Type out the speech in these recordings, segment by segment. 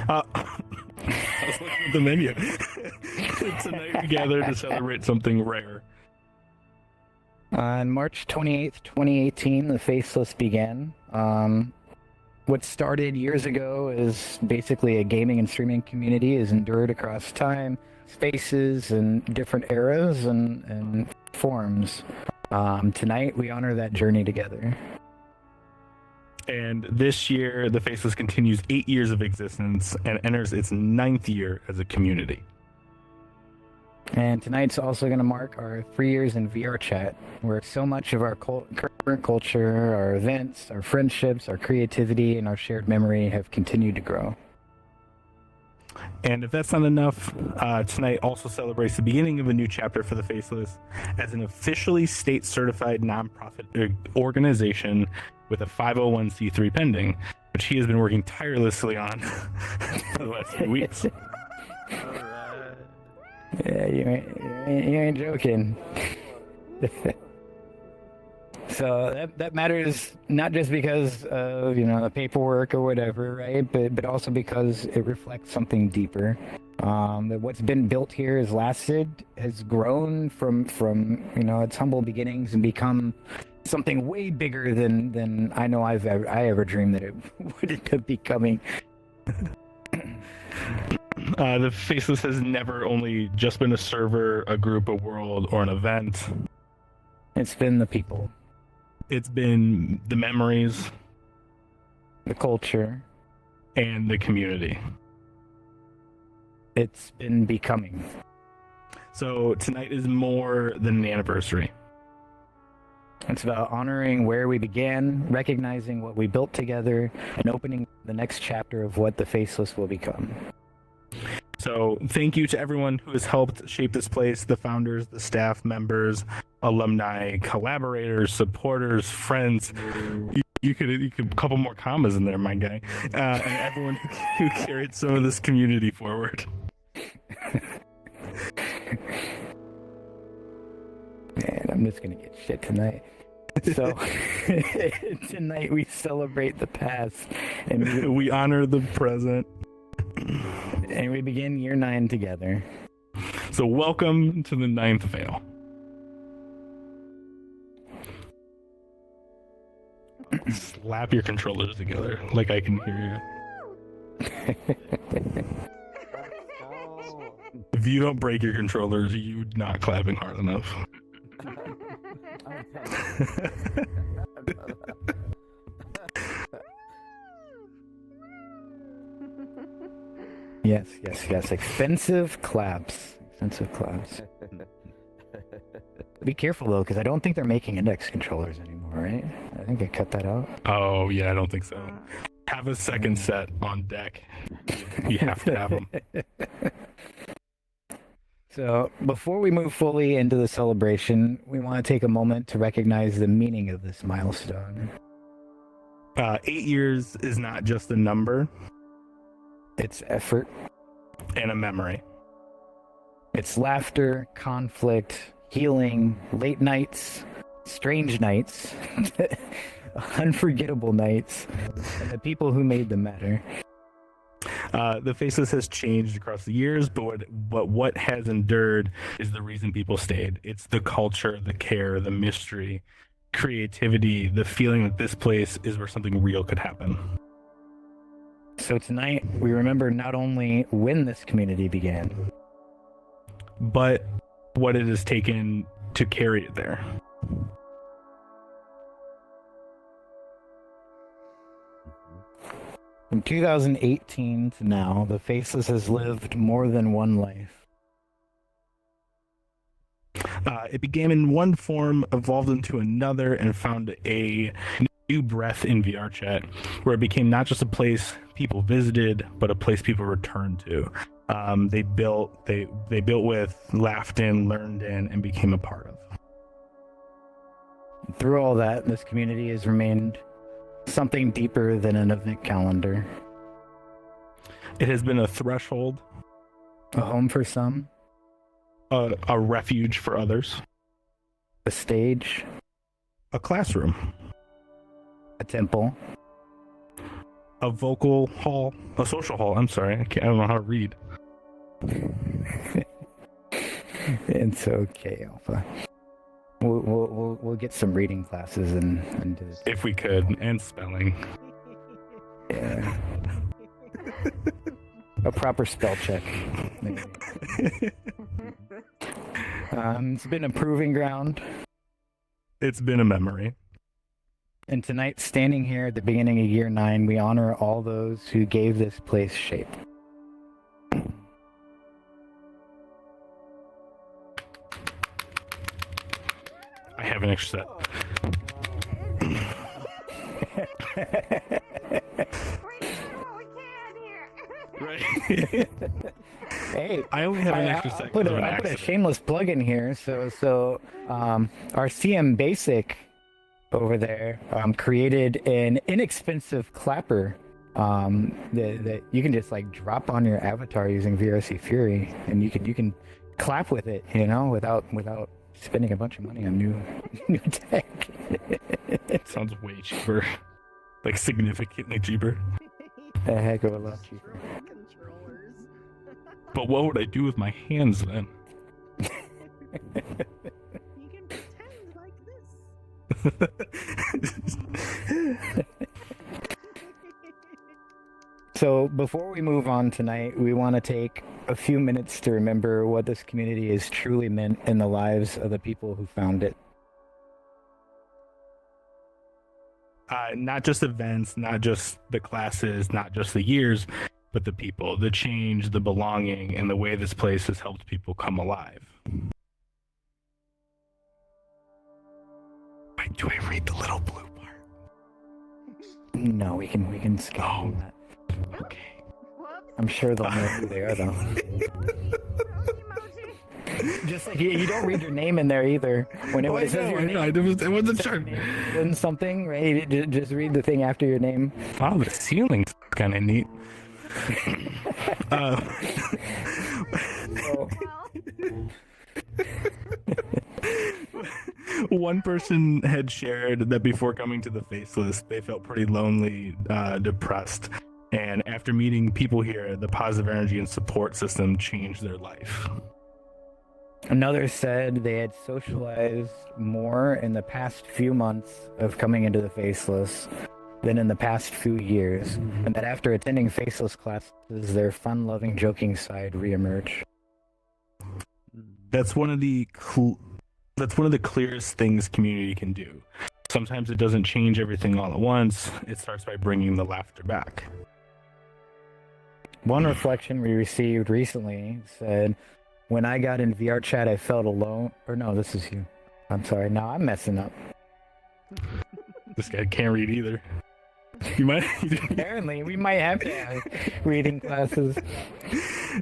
I was looking at the menu. Tonight we gather to celebrate something rare. On March 28th, 2018, the Faceless began. What started years ago as basically a gaming and streaming community has endured across time, spaces, and different eras and forms. Tonight, we honor that journey together. And this year, the Faceless continues 8 years of existence and enters its 9th year as a community. And tonight's also going to mark our 3 years in VRCHAT, where so much of our current culture, our events, our friendships, our creativity, and our shared memory have continued to grow. And if that's not enough, tonight also celebrates the beginning of a new chapter for the Faceless as an officially state-certified nonprofit organization with a 501c3 pending, which he has been working tirelessly on for the last few weeks. Yeah, you ain't joking. So that matters not just because of the paperwork or whatever, right? But also because it reflects something deeper. That what's been built here has grown from its humble beginnings and become something way bigger than I know I ever dreamed that it would end up becoming. The Faceless has never only just been a server, a group, a world, or an event. It's been the people. It's been the memories, the culture, and the community. It's been becoming. So tonight is more than an anniversary. It's about honoring where we began, recognizing what we built together, and opening the next chapter of what the Faceless will become. So thank you to everyone who has helped shape this place, the founders, the staff members, alumni, collaborators, supporters, friends. You could a couple more commas in there, my guy. And everyone who carried some of this community forward. Man, I'm just gonna get shit tonight. So tonight we celebrate the past and we honor the present. And we begin year 9 together. So welcome to the 9th Fail. Slap your controllers together like I can hear you. If you don't break your controllers, you're not clapping hard enough. Yes. Expensive claps. Be careful though, because I don't think they're making index controllers anymore, right? I think they cut that out. Oh yeah, I don't think so. Have a second set on deck. You have to have them. So before we move fully into the celebration, we want to take a moment to recognize the meaning of this milestone. 8 years is not just a number. It's effort. And a memory. It's laughter, conflict, healing, late nights, strange nights, unforgettable nights, and the people who made them matter. The Faceless has changed across the years, but what has endured is the reason people stayed. It's the culture, the care, the mystery, creativity, the feeling that this place is where something real could happen. So tonight, we remember not only when this community began, but what it has taken to carry it there. From 2018 to now, the Faceless has lived more than one life. It began in one form, evolved into another, and found a new breath in VRCHAT, where it became not just a place people visited, but a place people returned to. They built with, laughed in, learned in, and became a part of. Through all that, this community has remained something deeper than an event calendar. It has been a threshold, a home for some, a refuge for others, a stage, a classroom, a temple, a vocal hall, a social hall. I'm sorry, I don't know how to read. It's okay, Alpha. We'll get some reading classes into this. If we could, and spelling. Yeah. A proper spell check. Maybe. It's been a proving ground. It's been a memory. And tonight, standing here at the beginning of year 9, we honor all those who gave this place shape. I have an extra set. Right. Hey, I only have an extra set. I put a shameless plug in here. So our CM Basic over there created an inexpensive clapper that you can just like drop on your avatar using VRC Fury, and you can clap with it, without spending a bunch of money on new tech. Sounds way cheaper. Like significantly cheaper. A heck of a lot cheaper. But what would I do with my hands then? You can pretend like this. So before we move on tonight, we want to take a few minutes to remember what this community has truly meant in the lives of the people who found it. Not just events, not just the classes, not just the years, but the people, the change, the belonging, and the way this place has helped people come alive. Wait, do I read the little blue part? No, we can skip that. Okay. I'm sure they'll know who they are, though. Just like you don't read your name in there either. When it says your name, I wasn't sure. then something, right? Just read the thing after your name. Wow, the ceiling's kind of neat. One person had shared that before coming to the Faceless, they felt pretty lonely, depressed, and after meeting people here, the positive energy and support system changed their life. Another said they had socialized more in the past few months of coming into the Faceless than in the past few years, and that after attending Faceless classes, their fun-loving, joking side reemerged. That's one of the clearest things community can do. Sometimes it doesn't change everything all at once. It starts by bringing the laughter back. One reflection we received recently said, "When I got in VRCHAT, I felt alone." Or no, this is you. I'm sorry. Now I'm messing up. This guy can't read either. You might. Apparently, we might have to have reading classes.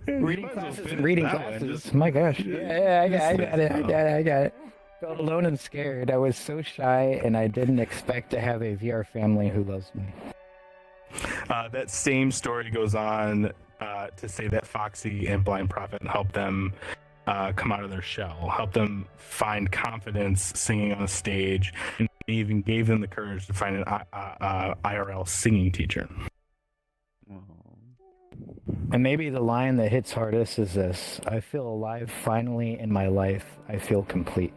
Reading classes. My gosh. Yeah, I got it. Felt alone and scared. I was so shy, and I didn't expect to have a VR family who loves me. That same story goes on to say that Foxy and Blind Prophet helped them come out of their shell, helped them find confidence singing on a stage, and even gave them the courage to find an IRL singing teacher. And maybe the line that hits hardest is this: I feel alive finally in my life. I feel complete.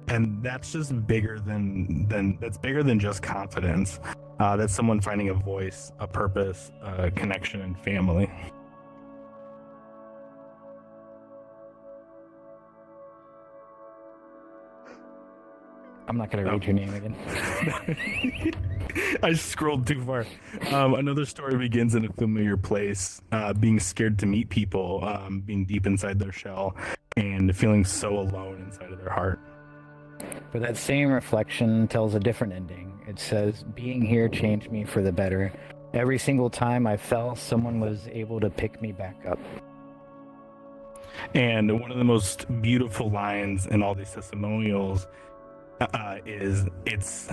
And that's just bigger than just confidence. That's someone finding a voice, a purpose, a connection, and family. I'm not going to read your name again. I scrolled too far. Another story begins in a familiar place, being scared to meet people, being deep inside their shell, and feeling so alone inside of their heart. But that same reflection tells a different ending. It says, being here changed me for the better. Every single time I fell, someone was able to pick me back up. And one of the most beautiful lines in all these testimonials is it's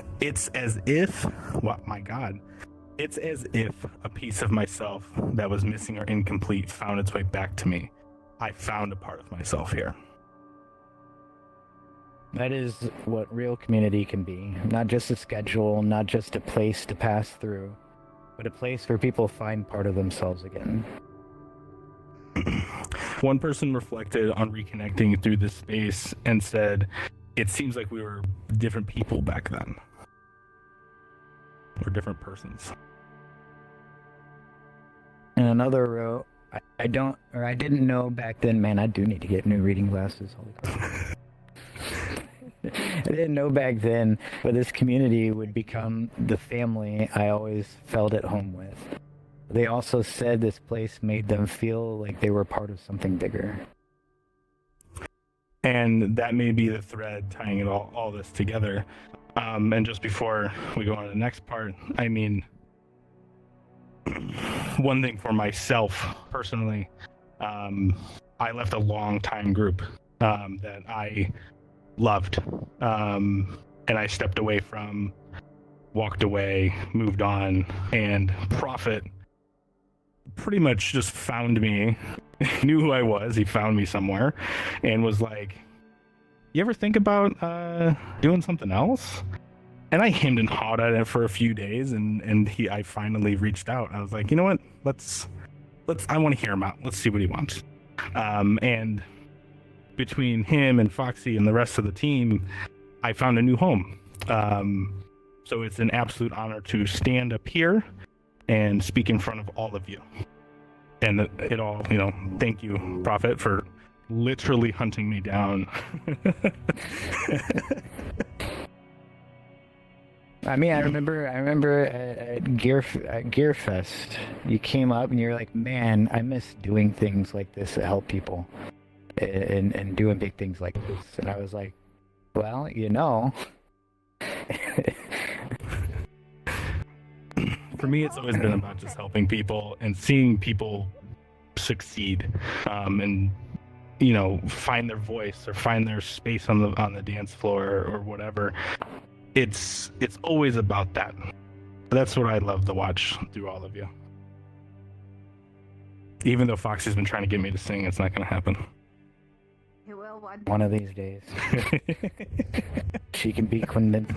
as if, well, my God, it's as if a piece of myself that was missing or incomplete found its way back to me. I found a part of myself here. That is what real community can be. Not just a schedule, not just a place to pass through, but a place where people find part of themselves again. One person reflected on reconnecting through this space and said, "It seems like we were different people back then, or different persons." And another wrote, I didn't know back then, man, I do need to get new reading glasses. Holy crap. I didn't know back then, but this community would become the family I always felt at home with. They also said this place made them feel like they were part of something bigger. And that may be the thread tying it all this together. And just before we go on to the next part, I mean, one thing for myself personally, I left a long time group that I loved, and I stepped away from, walked away, moved on, and Prophet pretty much just found me, knew who I was. He found me somewhere and was like, "You ever think about doing something else?" And I hemmed and hawed at it for a few days, and I finally reached out. I was like, "You know what? Let's I want to hear him out. Let's see what he wants." And between him and Foxy and the rest of the team, I found a new home. So it's an absolute honor to stand up here and speak in front of all of you. And it all, thank you, Prophet, for literally hunting me down. I mean, I remember at Gear Fest, you came up and you're like, "Man, I miss doing things like this that help people, and doing big things like this." And I was like, "Well, For me, it's always been about just helping people and seeing people succeed, and find their voice or find their space on the dance floor or whatever. It's always about that. That's what I love to watch through all of you. Even though Foxy's been trying to get me to sing, it's not going to happen. It will one of these days she can be convincing."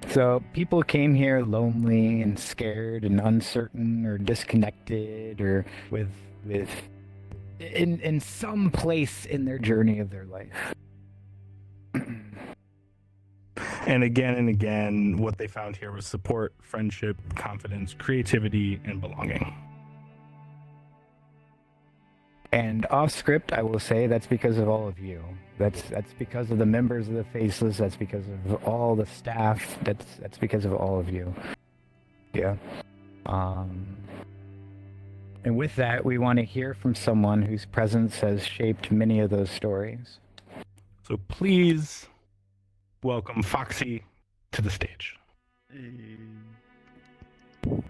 So people came here lonely and scared and uncertain or disconnected or with in some place in their journey of their life. And again, what they found here was support, friendship, confidence, creativity, and belonging. And off script, I will say that's because of all of you. That's because of the members of the Faceless. That's because of all the staff. That's because of all of you. Yeah. And with that, we want to hear from someone whose presence has shaped many of those stories. So please welcome Foxy to the stage. Oh,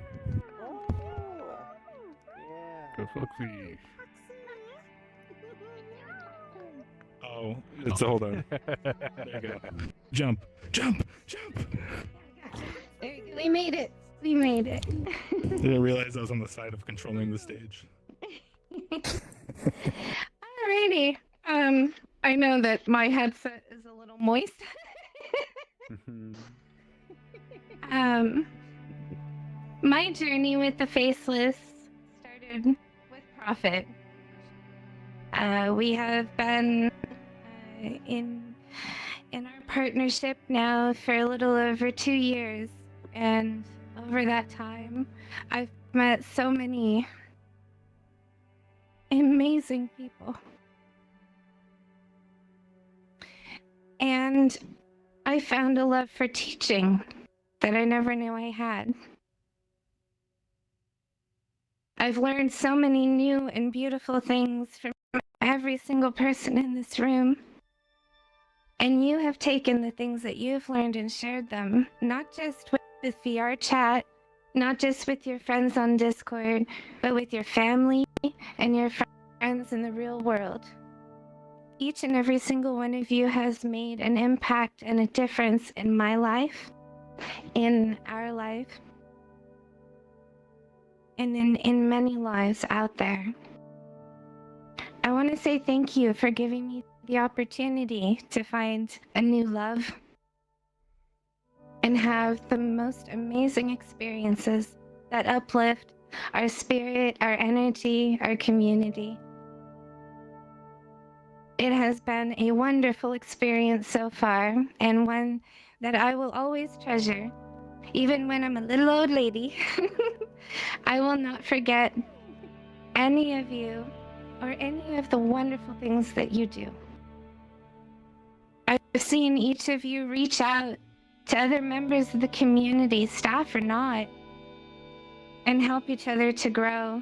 Go Foxy. Oh, hold on. There you go. Jump. we made it. We made it. I didn't realize I was on the side of controlling the stage. Alrighty. I know that my headset is a little moist. My journey with the Faceless started with Prophet. We have been in our partnership now for a little over 2 years, and over that time, I've met so many amazing people. And I found a love for teaching that I never knew I had. I've learned so many new and beautiful things from every single person in this room. And you have taken the things that you've learned and shared them, not just with VRCHAT, not just with your friends on Discord, but with your family and your friends in the real world. Each and every single one of you has made an impact and a difference in my life, in our life, and in many lives out there. I want to say thank you for giving me the opportunity to find a new love and have the most amazing experiences that uplift our spirit, our energy, our community. It has been a wonderful experience so far, and one that I will always treasure. Even when I'm a little old lady, I will not forget any of you or any of the wonderful things that you do. I've seen each of you reach out to other members of the community, staff or not, and help each other to grow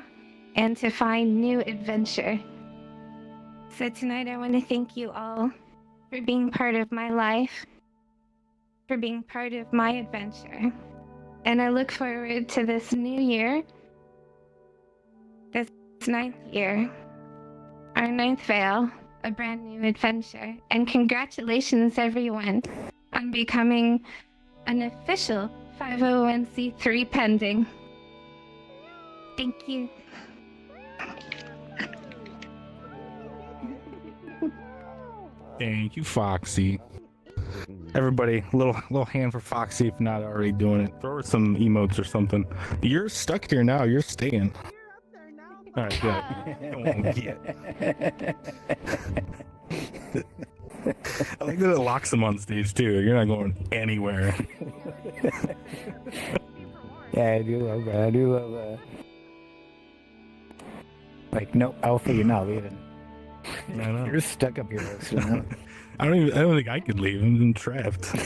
and to find new adventure. So tonight I want to thank you all for being part of my life, for being part of my adventure. And I look forward to this new year, this 9th year, our 9th veil, a brand new adventure. And congratulations everyone on becoming an official 501c3 pending. Thank you. Thank you, Foxy. Everybody, little hand for Foxy if not already doing it. Throw her some emotes or something. You're stuck here now. You're staying. All right, good. I like that it locks them on stage too. You're not going anywhere. Yeah, I do love that. I do love that. Like, no, Alpha, you're not leaving. I know. You're stuck up here. So. I don't think I could leave. I'm trapped. Of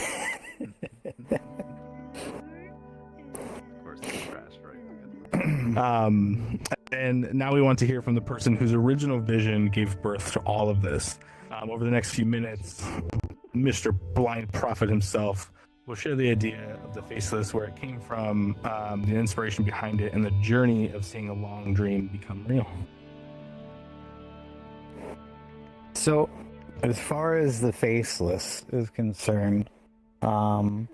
course, it's trash, right? And now we want to hear from the person whose original vision gave birth to all of this. Over the next few minutes, Mr. Blind Prophet himself will share the idea of the Faceless, where it came from, the inspiration behind it, and the journey of seeing a long dream become real. So, as far as the Faceless is concerned, it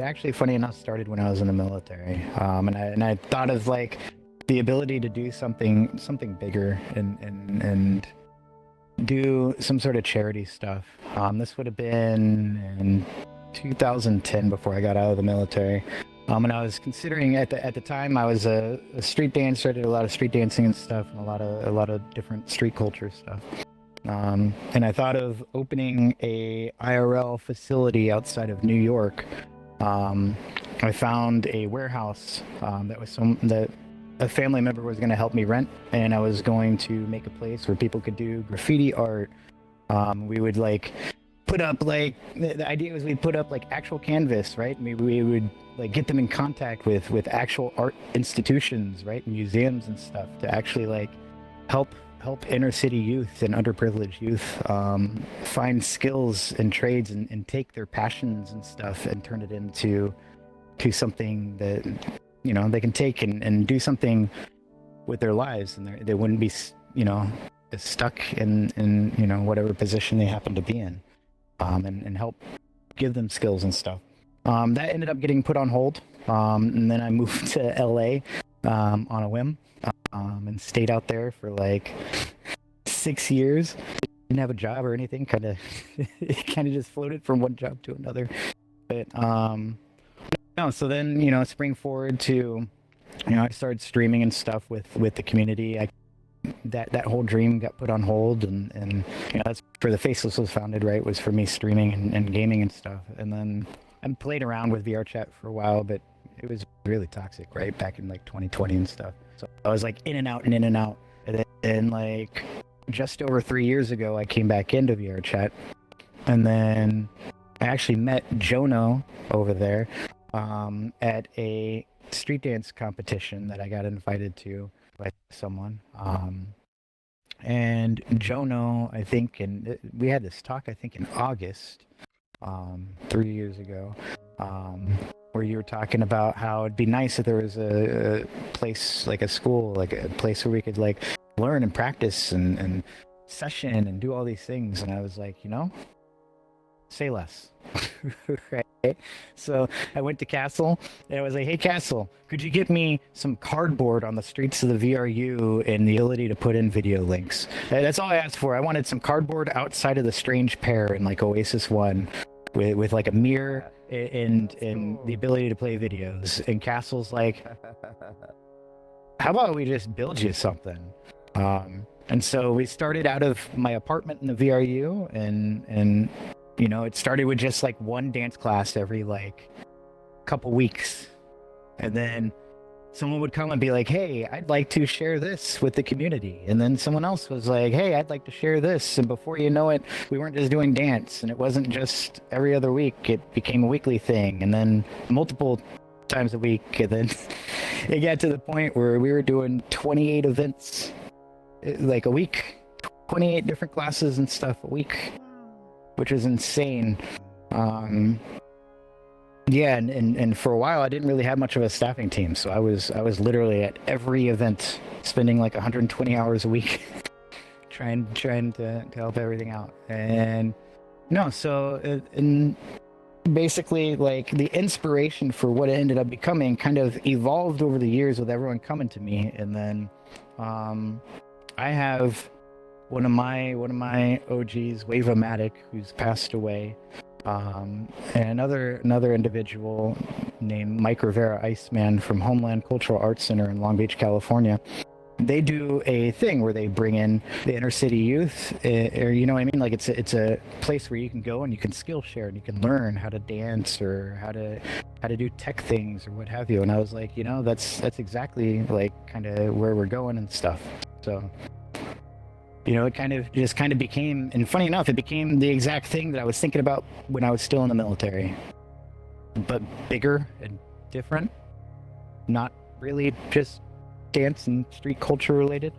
actually, funny enough, started when I was in the military. And I thought of like the ability to do something bigger and do some sort of charity stuff. This would have been in 2010 before I got out of the military. And I was considering at the time I was a street dancer. I did a lot of street dancing and stuff, and a lot of different street culture stuff. And I thought of opening a IRL facility outside of New York. I found a warehouse that a family member was going to help me rent, and I was going to make a place where people could do graffiti art. We would put up the idea was we'd put up actual canvas, right? We would get them in contact with actual art institutions, right? Museums and stuff, to actually help inner city youth and underprivileged youth find skills and trades and take their passions and stuff and turn it into something that they can take and do something with their lives, and they wouldn't be stuck in whatever position they happen to be in, and help give them skills and stuff. That ended up getting put on hold, and then I moved to LA on a whim, and stayed out there for 6 years. Didn't have a job or anything. It kind of just floated from one job to another. But no. So then spring forward to I started streaming and stuff with the community. That whole dream got put on hold, and that's where the Faceless was founded, right? Was for me streaming and gaming and stuff. And then I played around with VRCHAT for a while, but it was really toxic, right? Back in 2020 and stuff. So I was in and out. And then just over 3 years ago, I came back into VRCHAT, and then I actually met Jono over there at a street dance competition that I got invited to by someone. And Jono, I think, and we had this talk, I think, in August, 3 years ago, where you were talking about how it'd be nice if there was a place, a school, a place where we could learn and practice and session and do all these things. And I was say less. Right? So I went to Castle and I was like, hey, Castle, could you get me some cardboard on the streets of the VRU and the ability to put in video links? That's all I asked for. I wanted some cardboard outside of the Strange Pair in like Oasis 1 with like a mirror and the ability to play videos. And Castle's like, how about we just build you something? And so we started out of my apartment in the VRU, and you know, it started with just like one dance class every like couple weeks. And then someone would come and be like, hey, I'd like to share this with the community. And then someone else was like, hey, I'd like to share this. And before you know it, we weren't just doing dance, and it wasn't just every other week. It became a weekly thing, and then multiple times a week. And then it got to the point where we were doing 28 events like a week, 28 different classes and stuff a week, which is insane. Yeah, and for a while I didn't really have much of a staffing team, so I was literally at every event, spending like 120 hours a week trying to help everything out. And no, so and basically like the inspiration for what it ended up becoming kind of evolved over the years with everyone coming to me. And then I have one of my OGs, Wave-O-Matic, who's passed away, and another individual named Mike Rivera Iceman from Homeland Cultural Arts Center in Long Beach, California. They do a thing where they bring in the inner city youth, or you know what I mean? Like it's a place where you can go and you can skill share and you can learn how to dance or how to do tech things or what have you. And I was like, you know, that's exactly like kind of where we're going and stuff. So, you know, it kind of became, and funny enough, it became the exact thing that I was thinking about when I was still in the military, but bigger and different, not really just dance and street culture related.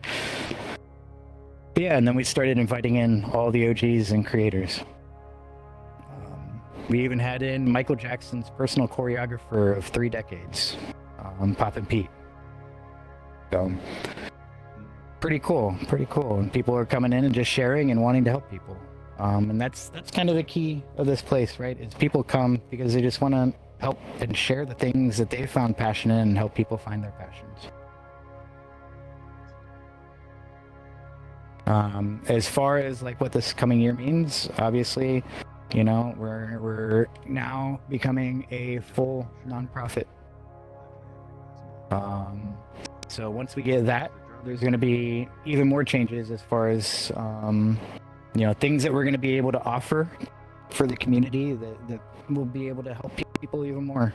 But yeah, and then we started inviting in all the OGs and creators. We even had in Michael Jackson's personal choreographer of 3 decades, Poppin' Pete. So pretty cool. And people are coming in and just sharing and wanting to help people. And that's kind of the key of this place, right? Is people come because they just want to help and share the things that they found passion in and help people find their passions. As far as like what this coming year means, obviously, you know, we're now becoming a full nonprofit. So once we get that, there's going to be even more changes as far as you know, things that we're going to be able to offer for the community that will be able to help people even more.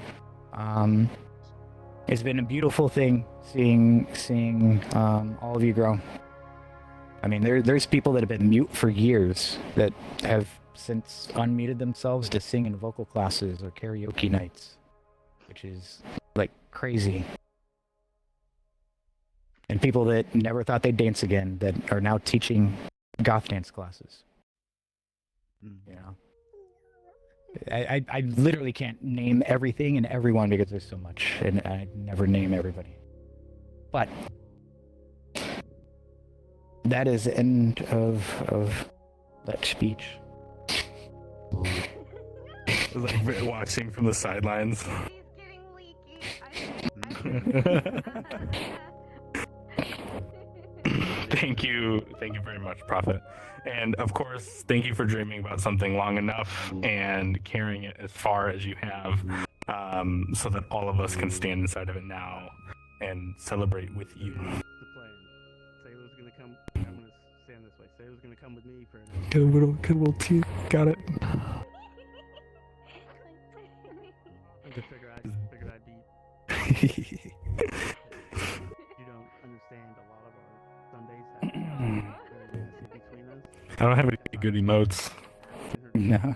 It's been a beautiful thing seeing all of you grow. I mean, there's people that have been mute for years that have since unmuted themselves to sing in vocal classes or karaoke nights, which is like crazy. And people that never thought they'd dance again that are now teaching goth dance classes. You know, I literally can't name everything and everyone because there's so much, and I never name everybody. But that is the end of that speech. It was like watching from the sidelines. He's getting leaky. Thank you very much, Prophet. And of course, thank you for dreaming about something long enough and carrying it as far as you have, so that all of us can stand inside of it now and celebrate with you. The plan. Say was gonna come. I'm gonna stand this way. Say was gonna come with me for. Goodwill T. Got it. I figured I'd be. You don't understand a lot of our Sundays have very messy between us. I don't have any good emotes. No.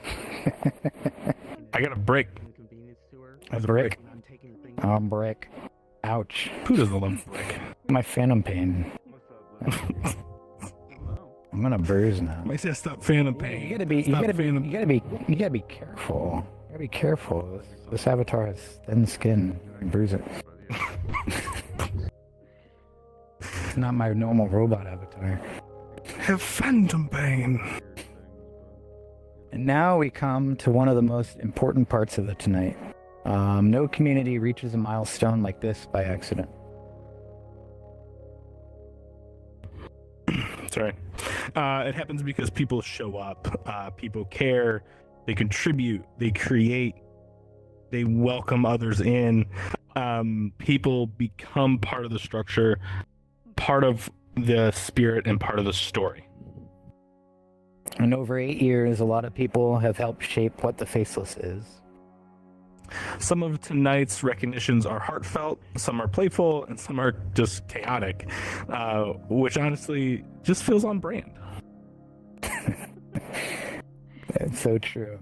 I got a brick. Inconvenience to her. A brick. I'm taking things. Brick. Ouch. Who doesn't love brick? My phantom pain. What's up, man? I'm gonna bruise now. I said stop phantom pain. You gotta be careful. You gotta be careful. This avatar has thin skin. You bruise it. It's not my normal robot avatar. Have phantom pain. And now we come to one of the most important parts of it tonight. No community reaches a milestone like this by accident. Sorry. It happens because people show up, people care, they contribute, they create, they welcome others in. People become part of the structure, part of the spirit, and part of the story. And over 8 years, a lot of people have helped shape what the Faceless is. Some of tonight's recognitions are heartfelt, some are playful, and some are just chaotic, which honestly just feels on brand. That's so true.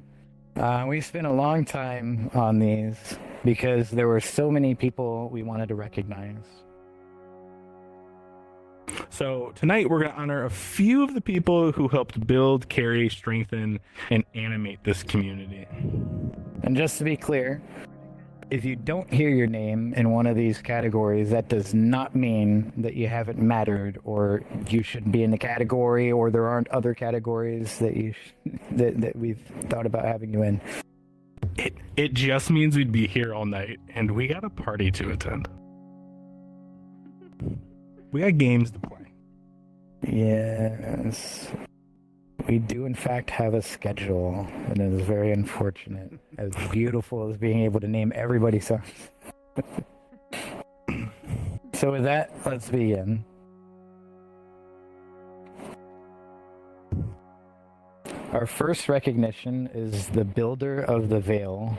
We spent a long time on these because there were so many people we wanted to recognize. So tonight we're going to honor a few of the people who helped build, carry, strengthen, and animate this community. And just to be clear, if you don't hear your name in one of these categories, that does not mean that you haven't mattered or you shouldn't be in the category or there aren't other categories that that we've thought about having you in. It just means we'd be here all night and we got a party to attend. We got games to play. Yes. We do, in fact, have a schedule, and it is very unfortunate. As beautiful as being able to name everybody songs. So with that, let's begin. Our first recognition is the Builder of the Veil,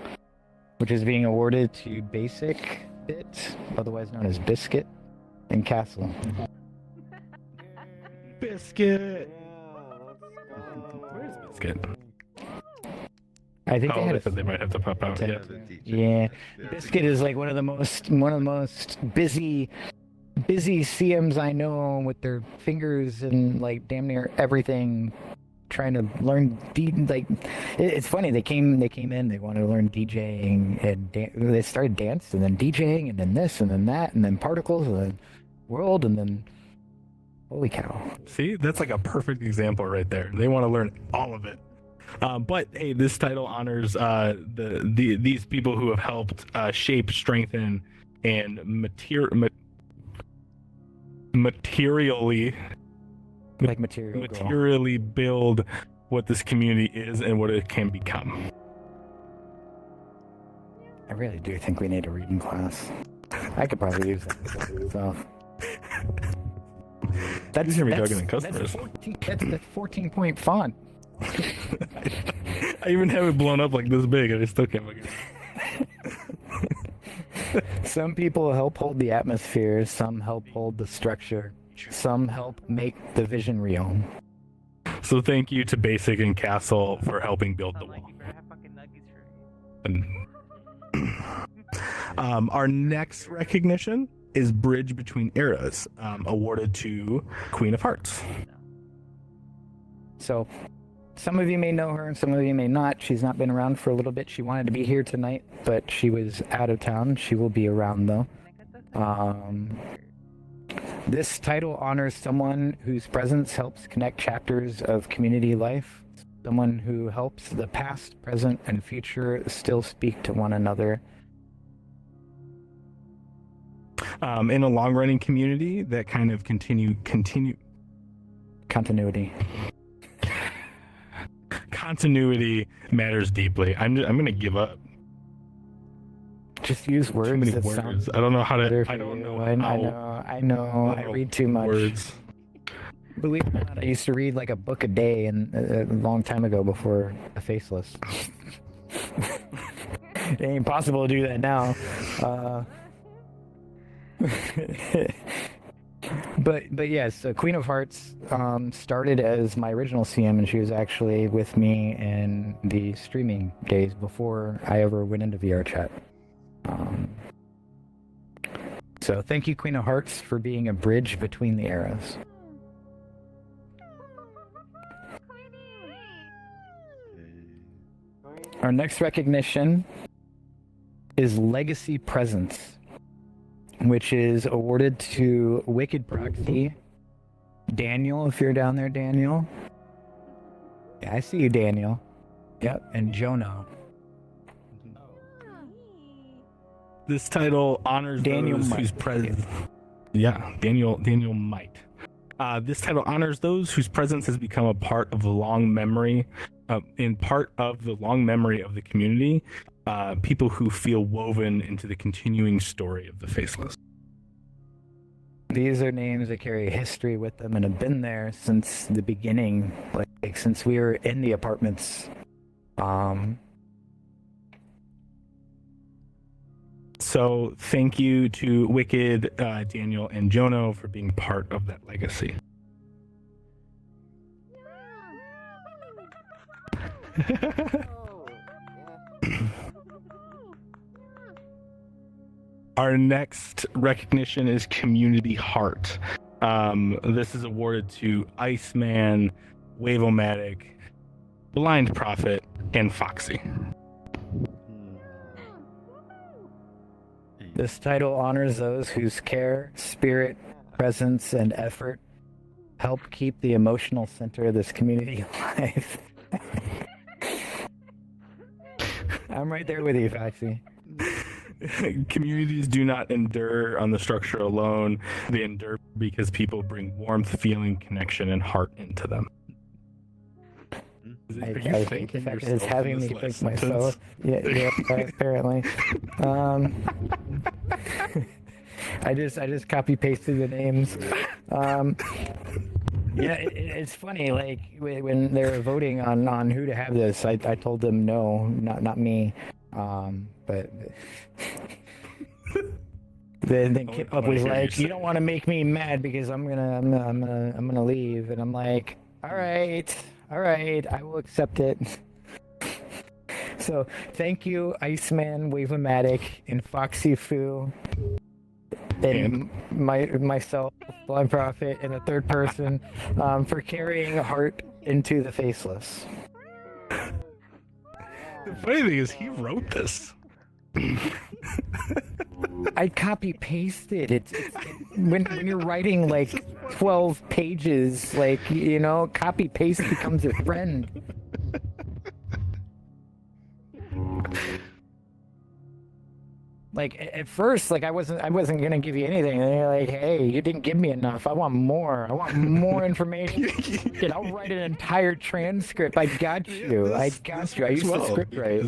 which is being awarded to Basic Bit, otherwise known as Biscuit, and Castle. Biscuit! Where's Biscuit? I think They might have to pop out. Yeah, Biscuit is like one of the most busy CMs I know, with their fingers and like damn near everything, trying to learn it's funny, they came in, they wanted to learn DJing, and they started dance and then DJing and then this and then that and then particles and then world and then holy cow. See, that's like a perfect example right there. They want to learn all of it. But hey, this title honors these people who have helped shape, strengthen, and materially build what this community is and what it can become. I really do think we need a reading class. I could probably use that. So that's gonna be talking to customers. That's the 14-point font. I even have it blown up like this big, and I still can't look at it. Some people help hold the atmosphere, some help hold the structure, some help make the vision real. So thank you to Basic and Castle for helping build the wall. Our next recognition is Bridge Between Eras, awarded to Queen of Hearts. So some of you may know her and some of you may not. She's not been around for a little bit. She wanted to be here tonight, but she was out of town. She will be around though. This title honors someone whose presence helps connect chapters of community life, someone who helps the past, present, and future still speak to one another. In a long-running community that kind of continuity. Continuity matters deeply. I'm gonna give up. Just use words. Too many words. I don't know how to. I don't know. I know. I read too much. Words. Believe it or not, I used to read like a book a day, and a long time ago before the Faceless. It ain't possible to do that now. But yes, Queen of Hearts started as my original CM, and she was actually with me in the streaming days before I ever went into VRCHAT. So thank you, Queen of Hearts, for being a bridge between the eras. Our next recognition is Legacy Presence, which is awarded to Wicked Proxy. Daniel, if you're down there, Daniel. Yeah, I see you, Daniel. Yep, and Jonah. This title honors Daniel those Might. whose presence. Yeah, Daniel Might. This title honors those whose presence has become a part of the long memory, in part of the long memory of the community. People who feel woven into the continuing story of the Faceless. These are names that carry history with them and have been there since the beginning, like since we were in the apartments. So thank you to Wicked, Daniel, and Jono for being part of that legacy. Our next recognition is Community Heart. This is awarded to Iceman, Wave-O-Matic, Blind Prophet, and Foxy. This title honors those whose care, spirit, presence, and effort help keep the emotional center of this community alive. I'm right there with you, Foxy. Communities do not endure on the structure alone. They endure because people bring warmth, feeling, connection, and heart into them. I hate the fact that it's having me think myself. Yeah, apparently. I just copy pasted the names. Yeah, it's funny. Like when they were voting on who to have this, I told them no, not me. But then Kip Up was like, "You don't want to make me mad because I'm gonna leave," and I'm like, all right, I will accept it. So thank you, Iceman, Wave-O-Matic, and Foxy Foo, and myself, Blind Prophet, and a third person, for carrying a heart into the Faceless. The funny thing is, he wrote this. I copy pasted it. When you're writing like 12 pages, like, you know, copy paste becomes your friend. Like at first, like I wasn't gonna give you anything, and you're like, "Hey, you didn't give me enough. I want more. I want more information." Dude, I'll write an entire transcript. I got you. I used to script write.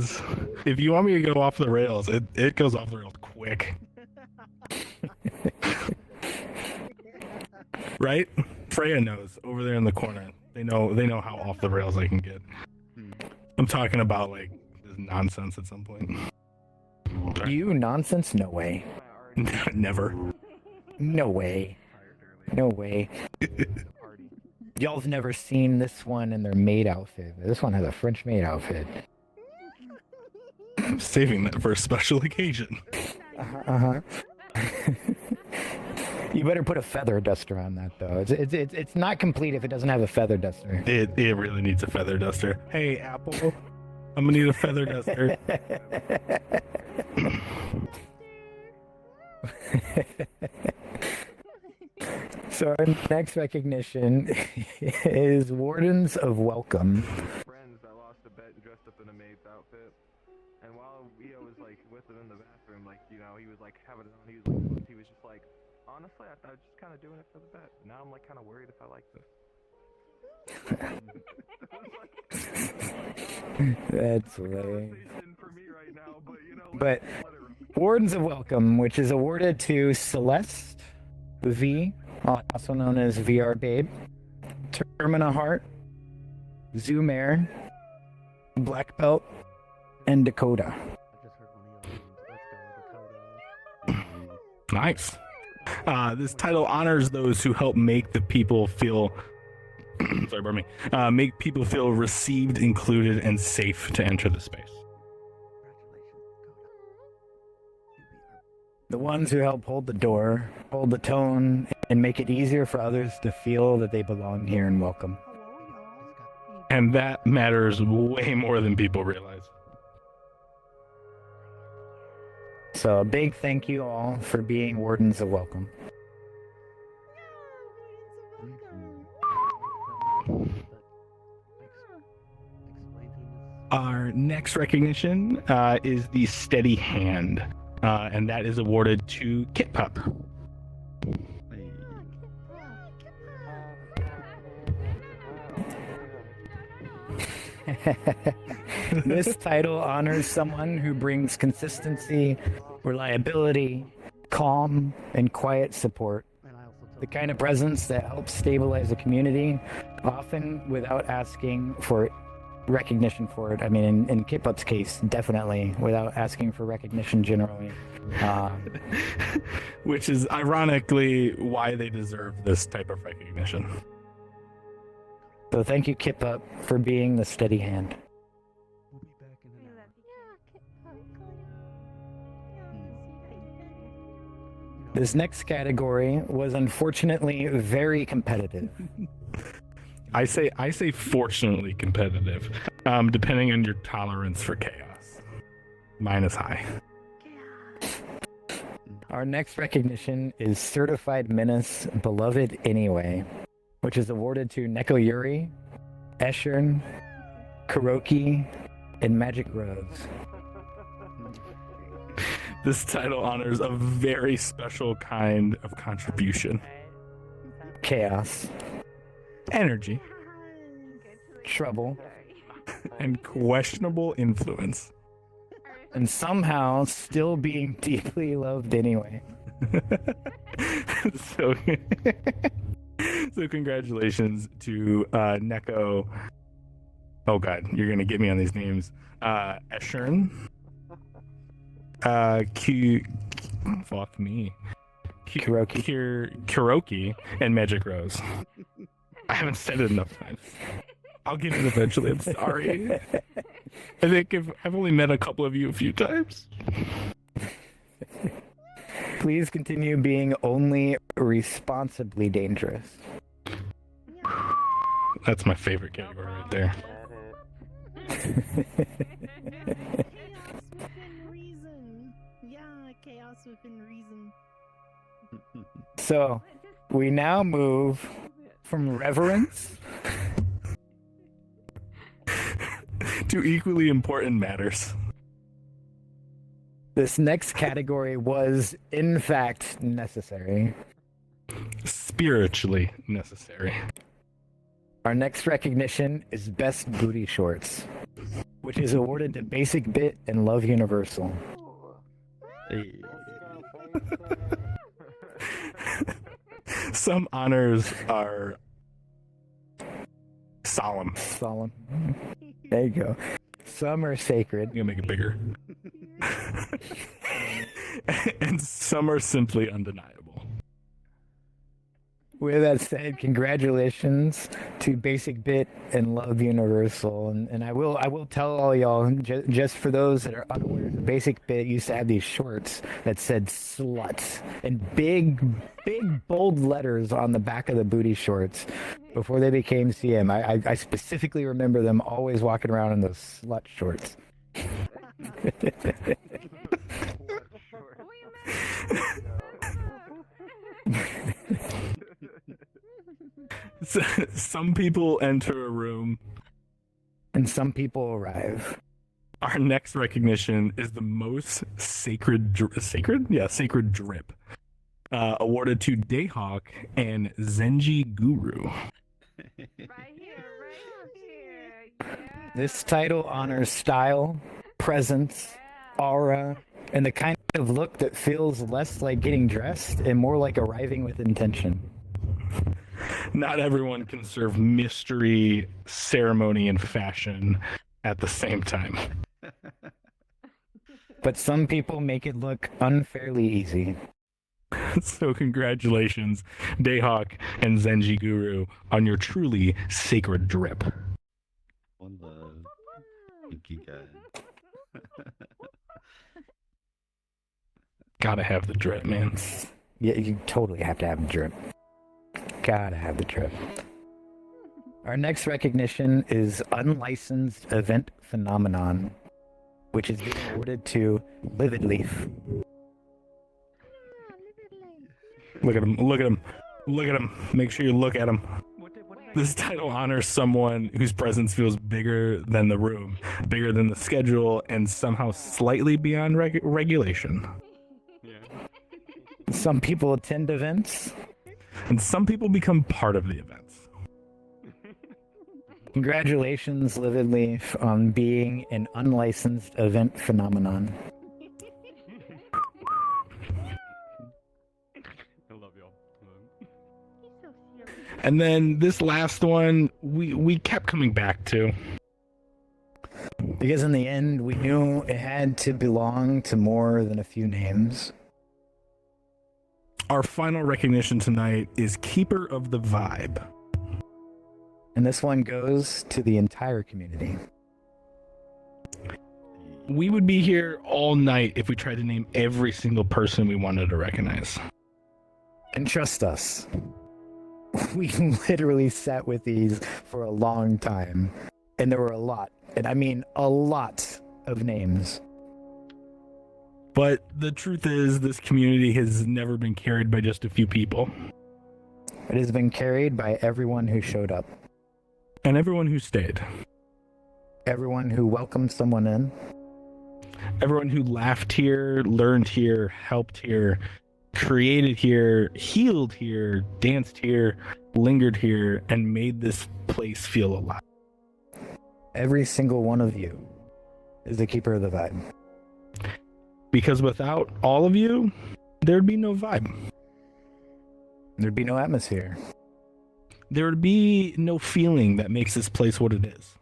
If you want me to go off the rails, it goes off the rails quick. Right? Freya knows over there in the corner. They know how off the rails I can get. I'm talking about like this nonsense at some point. You nonsense? No way. Never. No way. No way. Y'all have never seen this one in their maid outfit. This one has a French maid outfit. I'm saving that for a special occasion. You better put a feather duster on that, though. It's not complete if it doesn't have a feather duster. It really needs a feather duster. Hey, Apple, I'm gonna need a feather duster. So our next recognition is Wardens of Welcome. Friends that lost a bet and dressed up in a maid's outfit. And while Leo was like with him in the bathroom, like, you know, he was like having it on, he was just like, honestly, I was just kind of doing it for the bet. Now I'm like kind of worried if I like this. That's lame. For me right now, but, you know, But Wardens of Welcome, which is awarded to Celeste V, also known as VR Babe, Termina Heart, Zoomer, Black Belt, and Dakota. I just heard one of your names. Let's go, Dakota. Nice. This title honors those who help make the people feel sorry, pardon me. Make people feel received, included, and safe to enter the space. The ones who help hold the door, hold the tone, and make it easier for others to feel that they belong here and welcome. And that matters way more than people realize. So a big thank you all for being Wardens of Welcome. Explain to us. next recognition is the Steady Hand, and that is awarded to Kit Pup. This title honors someone who brings consistency, reliability, calm, and quiet support. And I also The kind of presence that helps stabilize a community, often without asking for recognition for it. I mean, in Kit Pup's case, definitely without asking for recognition generally. Which is ironically why they deserve this type of recognition. So thank you, Kit Pup, for being the steady hand. we'll be back in an hour. This next category was unfortunately very competitive. I say fortunately competitive, depending on your tolerance for chaos. Mine is high. Our next recognition is Certified Menace Beloved Anyway, which is awarded to Neko Yuri, Eshern, Kuroki, and Magic Rose. This title honors a very special kind of contribution. Chaos, Energy trouble, and questionable influence. and somehow still being deeply loved anyway. so, so congratulations to Neko. Oh god, you're gonna get me on these names. Eshern. Fuck me. Kuroki and Magic Rose. I haven't said it enough times. I'll get it eventually. I'm sorry. I think I've only met a couple of you a few times. Please continue being only responsibly dangerous. That's my favorite category right there. Chaos within reason. So, we now move from reverence to equally important matters. This next category was, in fact, necessary. Spiritually necessary. Our next recognition is Best Booty Shorts, which is awarded to Basic Bit and Love Universal. Some honors are solemn. Solemn. There you go. Some are sacred. I'm gonna make it bigger. And some are simply undeniable. With that said, congratulations to Basic Bit and Love Universal. And I will tell all y'all, just for those that are unaware, Basic Bit used to have these shorts that said "slut" in big bold letters on the back of the booty shorts before they became CM. I specifically remember them always walking around in those slut shorts. So, some people enter a room, and some people arrive. Our next recognition is the most sacred drip, awarded to Dayhawk and Zenji Guru. Right here. Yeah. This title honors style, presence, aura, and the kind of look that feels less like getting dressed and more like arriving with intention. Not everyone can serve mystery, ceremony, and fashion at the same time. But some people make it look unfairly easy. So congratulations, Dayhawk and Zenji Guru, on your truly sacred drip. One love. Thank you, guys. Gotta have the drip, man. Yeah, you totally have to have the drip. Gotta have the drip. Our next recognition is Unlicensed Event Phenomenon, which is being awarded to Livid Leaf. Look at him. Look at him. Look at him. Make sure you look at him. What did I This title honors someone whose presence feels bigger than the room, bigger than the schedule, and somehow slightly beyond regulation. Yeah. Some people attend events. And some people become part of the events. Congratulations, Lividly, on being an unlicensed event phenomenon. I love y'all. And then this last one, we kept coming back to. Because in the end, we knew it had to belong to more than a few names. Our final recognition tonight is Keeper of the Vibe. And this one goes to the entire community. We would be here all night if we tried to name every single person we wanted to recognize. And trust us, we literally sat with these for a long time. And there were a lot, and I mean a lot of names. But the truth is, this community has never been carried by just a few people. It has been carried by everyone who showed up. And everyone who stayed. Everyone who welcomed someone in. Everyone who laughed here, learned here, helped here, created here, healed here, danced here, lingered here, and made this place feel alive. Every single one of you is the keeper of the vibe. Because without all of you, there'd be no vibe. There'd be no atmosphere. There would be no feeling that makes this place what it is.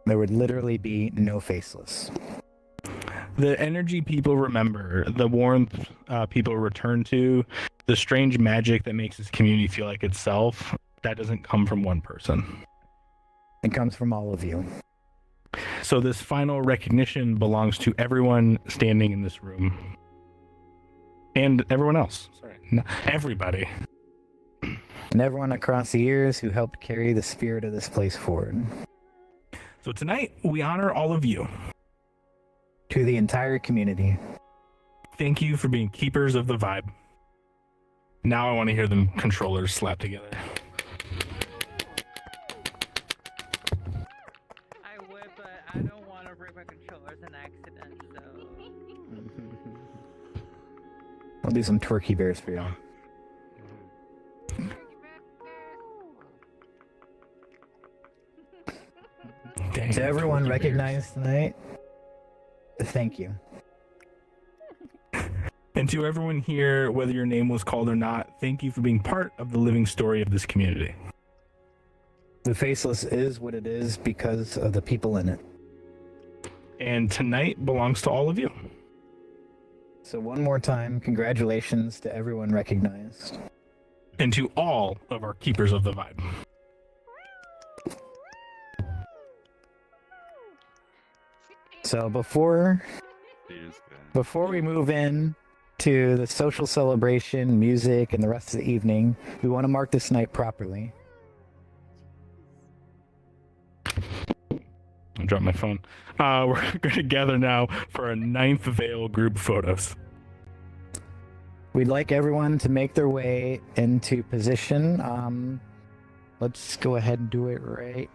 There would literally be no faceless. The energy people remember, the warmth people return to, the strange magic that makes this community feel like itself, that doesn't come from one person. It comes from all of you. So this final recognition belongs to everyone standing in this room. And everyone else. Sorry. No, everybody. And everyone across the years who helped carry the spirit of this place forward. So tonight, we honor all of you. To the entire community. Thank you for being keepers of the vibe. Now I want to hear them controllers slap together. I would, but I don't want to break my controllers in accident, so... I'll do some twerky bears for y'all. Dang, To everyone twerky recognized tonight, thank you. And to everyone here, whether your name was called or not, thank you for being part of the living story of this community. The Faceless is what it is because of the people in it. And tonight belongs to all of you. So one more time, congratulations to everyone recognized. And to all of our keepers of the vibe. So before we move in to the social celebration, music, and the rest of the evening, we want to mark this night properly. I dropped my phone. We're going to gather now for our 9th Veil group photos. We'd like everyone to make their way into position. Let's go ahead and do it right